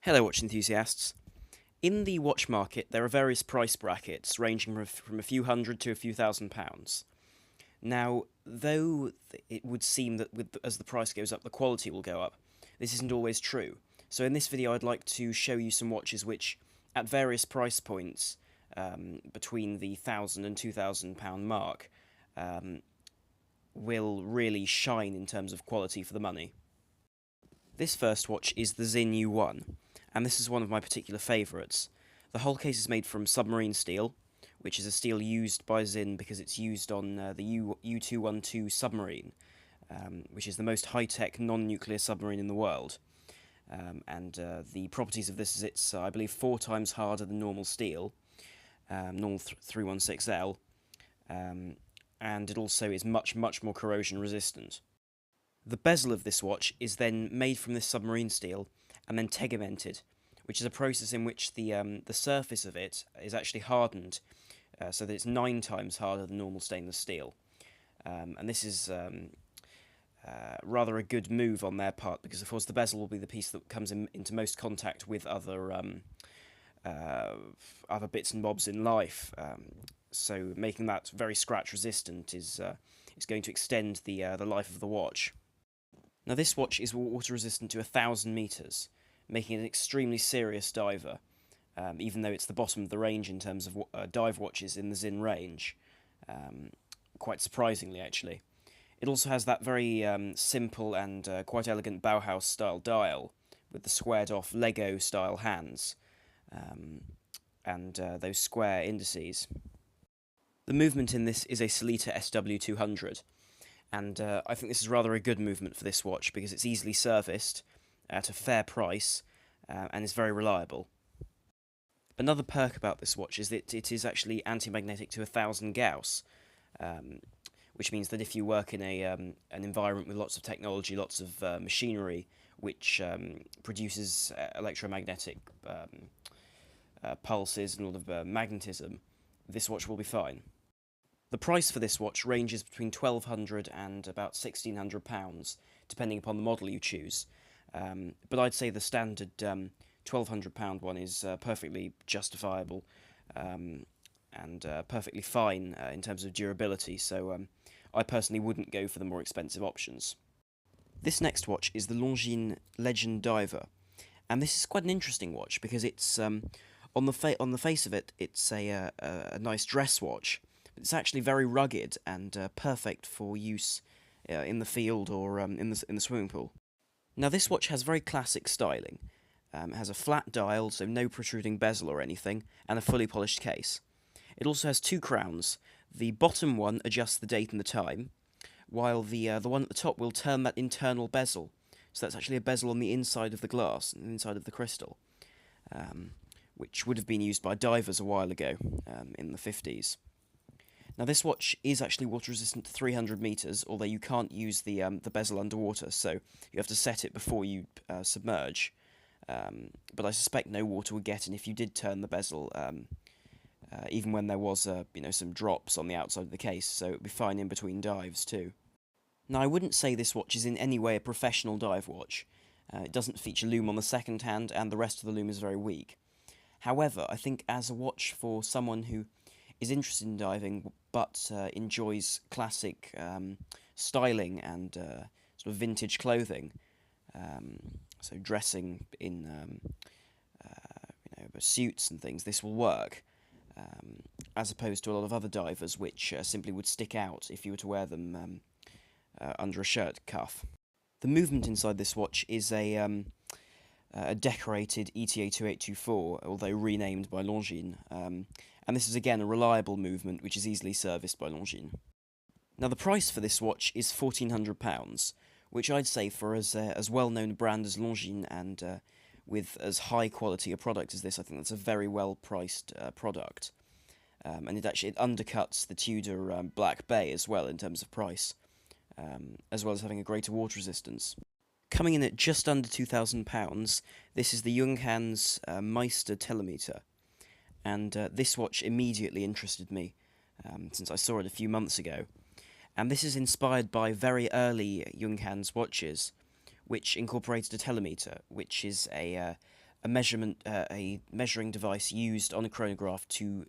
Hello watch enthusiasts. In the watch market there are various price brackets ranging from a few hundred to a few £1,000s. Now, though it would seem that as the price goes up the quality will go up, this isn't always true. So in this video I'd like to show you some watches which, at various price points between the £1,000 and £2,000 mark, will really shine in terms of quality for the money. This first watch is the Zin U1, and this is one of my particular favourites. The whole case is made from submarine steel, which is a steel used by Zin because it's used on the U212 submarine, which is the most high-tech non-nuclear submarine in the world. The properties of this is it's, I believe, 4 times harder than normal steel, normal 316L, and it also is much more corrosion resistant. The bezel of this watch is then made from this submarine steel and then tegamented, which is a process in which the surface of it is actually hardened so that it's 9 times harder than normal stainless steel. And this is rather a good move on their part because, of course, the bezel will be the piece that comes into most contact with other bits and bobs in life. So making that very scratch resistant is going to extend the life of the watch. Now this watch is water resistant to 1,000 meters, making it an extremely serious diver, even though it's the bottom of the range in terms of dive watches in the Zin range, quite surprisingly actually. It also has that very simple and quite elegant Bauhaus style dial with the squared off Lego style hands and those square indices. The movement in this is a Sellita SW200. And I think this is rather a good movement for this watch because it's easily serviced at a fair price and is very reliable. Another perk about this watch is that it is actually anti-magnetic to 1,000 Gauss, which means that if you work in an environment with lots of technology, lots of machinery, which produces electromagnetic pulses and a lot of magnetism, this watch will be fine. The price for this watch ranges between £1,200 and about £1,600, depending upon the model you choose. But I'd say the standard £1,200 one is perfectly justifiable and perfectly fine in terms of durability, so I personally wouldn't go for the more expensive options. This next watch is the Longines Legend Diver, and this is quite an interesting watch because it's on the face of it, it's a nice dress watch. It's actually very rugged and perfect for use in the field or in the swimming pool. Now this watch has very classic styling. It has a flat dial, so no protruding bezel or anything, and a fully polished case. It also has 2 crowns. The bottom one adjusts the date and the time, while the one at the top will turn that internal bezel. So that's actually a bezel on the inside of the glass, and the inside of the crystal, which would have been used by divers a while ago in the 50s. Now this watch is actually water resistant to 300 meters, although you can't use the bezel underwater, so you have to set it before you submerge. But I suspect no water would get in if you did turn the bezel, even when there was some drops on the outside of the case, so it would be fine in between dives too. Now I wouldn't say this watch is in any way a professional dive watch. It doesn't feature loom on the second hand, and the rest of the loom is very weak. However, I think as a watch for someone who is interested in diving but enjoys classic styling and sort of vintage clothing, so dressing in suits and things, this will work, as opposed to a lot of other divers which simply would stick out if you were to wear them under a shirt cuff. The movement inside this watch is a decorated ETA 2824, although renamed by Longines, and this is again a reliable movement which is easily serviced by Longines. Now the price for this watch is £1,400, which I'd say for as well-known a brand as Longines and with as high quality a product as this, I think that's a very well-priced product. And it undercuts the Tudor Black Bay as well in terms of price, as well as having a greater water resistance. Coming in at just under £2,000, this is the Junghans Meister Telemeter, and this watch immediately interested me, since I saw it a few months ago. And this is inspired by very early Junghans watches, which incorporated a telemeter, which is a a measuring device used on a chronograph to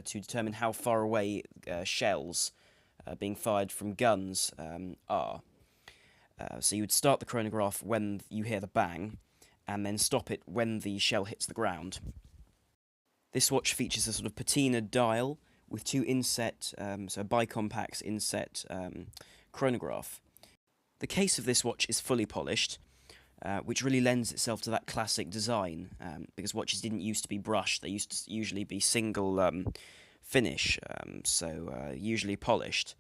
determine how far away shells being fired from guns are. So you would start the chronograph when you hear the bang, and then stop it when the shell hits the ground. This watch features a sort of patina dial with two inset, so bicompax inset chronograph. The case of this watch is fully polished, which really lends itself to that classic design, because watches didn't used to be brushed, they used to usually be single finish, so usually polished.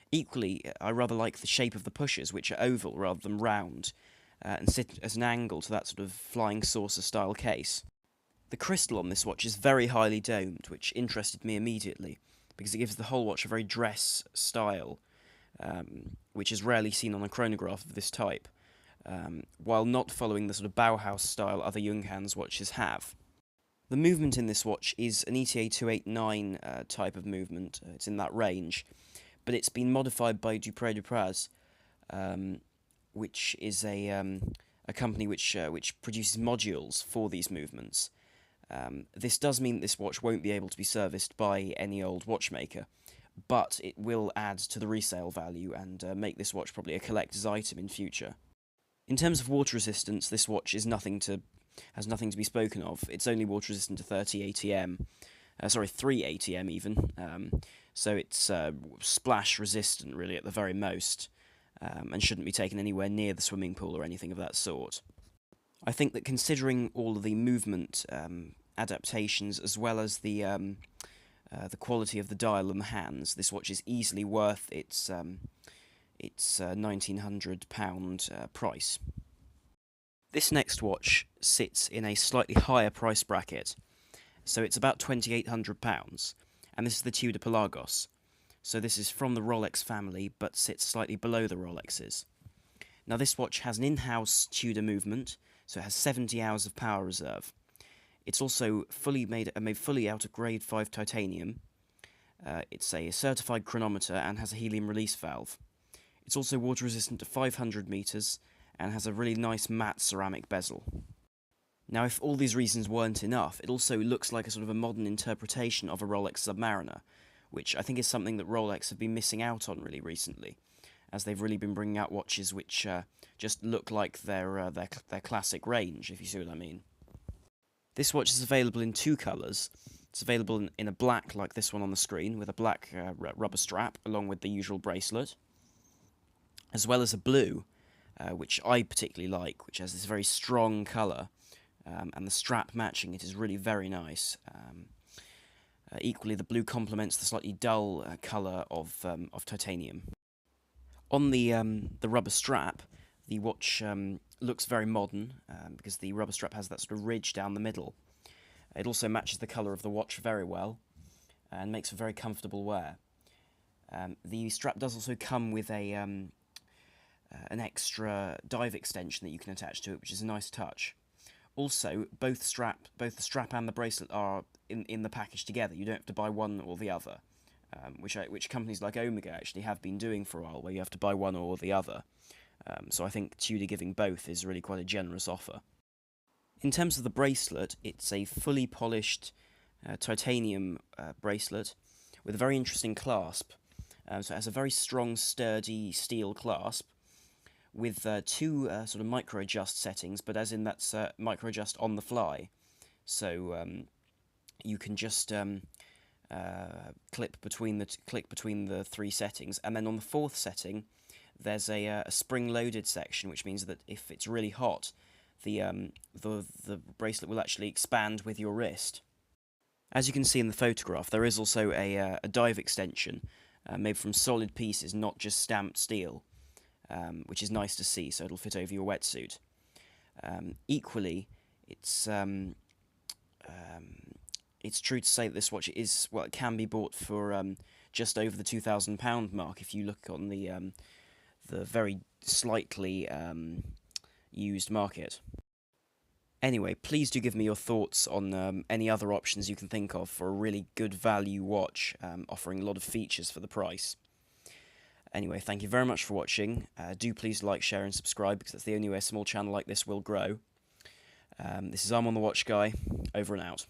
Equally, I rather like the shape of the pushers, which are oval rather than round, and sit as an angle to that sort of flying saucer style case. The crystal on this watch is very highly domed, which interested me immediately, because it gives the whole watch a very dress style, which is rarely seen on a chronograph of this type, while not following the sort of Bauhaus style other Junghans watches have. The movement in this watch is an ETA 289 type of movement, it's in that range, but it's been modified by Dupré, which is a company which produces modules for these movements. This does mean that this watch won't be able to be serviced by any old watchmaker, but it will add to the resale value and make this watch probably a collector's item in future. In terms of water resistance, this watch is has nothing to be spoken of. It's only water resistant to 3 ATM even, so it's splash resistant really at the very most, and shouldn't be taken anywhere near the swimming pool or anything of that sort. I think that considering all of the movement adaptations as well as the quality of the dial and the hands, this watch is easily worth its £1,900 price. This next watch sits in a slightly higher price bracket, so it's about £2,800, and this is the Tudor Pelagos. So this is from the Rolex family, but sits slightly below the Rolexes. Now this watch has an in-house Tudor movement, so it has 70 hours of power reserve. It's also made fully out of grade 5 titanium. It's a certified chronometer and has a helium release valve. It's also water resistant to 500 meters and has a really nice matte ceramic bezel. Now, if all these reasons weren't enough, it also looks like a sort of a modern interpretation of a Rolex Submariner, which I think is something that Rolex have been missing out on really recently, as they've really been bringing out watches which just look like their classic range, if you see what I mean. This watch is available in two colours. It's available in a black, like this one on the screen, with a black rubber strap, along with the usual bracelet, as well as a blue, which I particularly like, which has this very strong colour, and the strap matching it is really very nice. Equally, the blue complements the slightly dull colour of titanium. On the rubber strap, the watch looks very modern, because the rubber strap has that sort of ridge down the middle. It also matches the colour of the watch very well, and makes for very comfortable wear. The strap does also come with an extra dive extension that you can attach to it, which is a nice touch. Also, both the strap and the bracelet are in the package together. You don't have to buy one or the other, which companies like Omega actually have been doing for a while, where you have to buy one or the other. So I think Tudor giving both is really quite a generous offer. In terms of the bracelet, it's a fully polished titanium bracelet with a very interesting clasp. So it has a very strong, sturdy steel clasp, with two sort of micro-adjust settings, but as in that's micro-adjust on the fly. So you can just click between the three settings, and then on the fourth setting, there's a spring-loaded section, which means that if it's really hot, the bracelet will actually expand with your wrist. As you can see in the photograph, there is also a dive extension made from solid pieces, not just stamped steel, which is nice to see, so it'll fit over your wetsuit. Equally, it's true to say that this watch is, well, it can be bought for just over the £2,000 mark if you look on the very slightly used market. Anyway, please do give me your thoughts on any other options you can think of for a really good value watch, offering a lot of features for the price. Anyway, thank you very much for watching. Do please like, share and subscribe, because that's the only way a small channel like this will grow. This is I'm on the Watch Guy, over and out.